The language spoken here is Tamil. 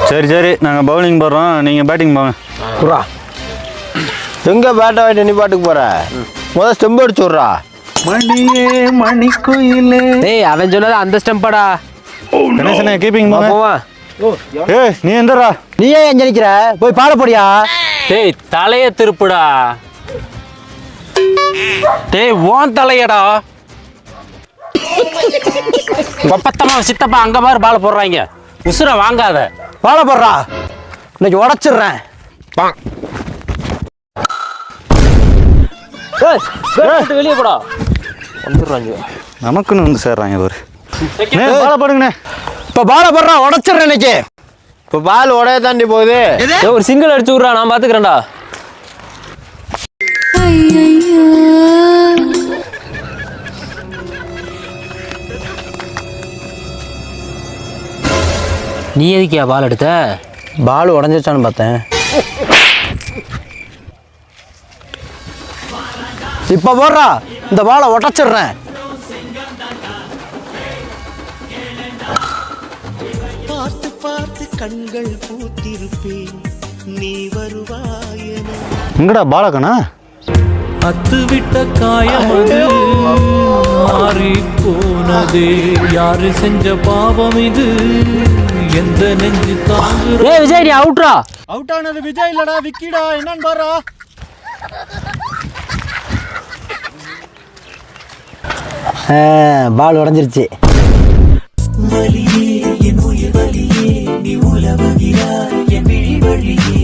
சரி சரி, நாங்கள் பவுலிங் போடுறோம், நீங்கள் பேட்டிங் போங்க. புறா எங்கே பேட்டை வாங்கிட்டு நீ பாட்டுக்கு போகிற? முதல் ஸ்டெம்பு அடிச்சு விட்றா. மணியே மணிக்குயிலே. டேய் அவன் சொன்னது அந்த ஸ்டெம்பாடா. கணேசனே கீப்பிங் போங்க. போவா. ஏய் நீ எந்தரா? நீயே எங்க நிற்கிற? போய் பாட போடியா? டேய் தலைய திருப்புடா. டேய் ஓன் தலையடா. பப்பத்தமா சித்தப்பா அங்க பாரு பால் போடுறாங்க. உசுர வாங்காத. பாட போடுறா. இன்னைக்கு உடச்சிடுறேன். வெளியே போடா. வந்துடுறாங்க. நமக்குன்னு வந்து சேர்றாங்க பாரு. பால போடுங்கண்ணே. இப்போ பாட போடுறா, உடச்சிடுறேன் இன்னைக்கு. இப்போ பால் உடைய தாண்டி போகுது. ஒரு சிங்கிள் அடிச்சு விட்றா, நான் பாத்துக்கிறேன்டா. நீ எதுக்கியா பால் எடுத்த? பால் உடஞ்சிச்சான்னு பார்த்தேன். இப்போ போடுறா, இந்த பாலை உடச்சிடுறேன். பார்த்து பார்த்து கண்கள் பூத்திருப்பேன், நீ வருவாயன. எங்கடா பாலக்கண்ணா? அத்துவிட்ட காயம் அது மாறி போனது. யாரு செஞ்ச பாவம் இது? எந்த நெஞ்சு தாங்கு? ஏய் விஜய் நீ அவுட்ரா. அவுட் ஆனது விஜய் இல்லடா, விக்கிடா. என்னன்னு பாருடா. பால் உடஞ்சிருச்சு. வலியே என் உயிர் வலியே, நீ உலவுகிறாய் என் விழி வழியே.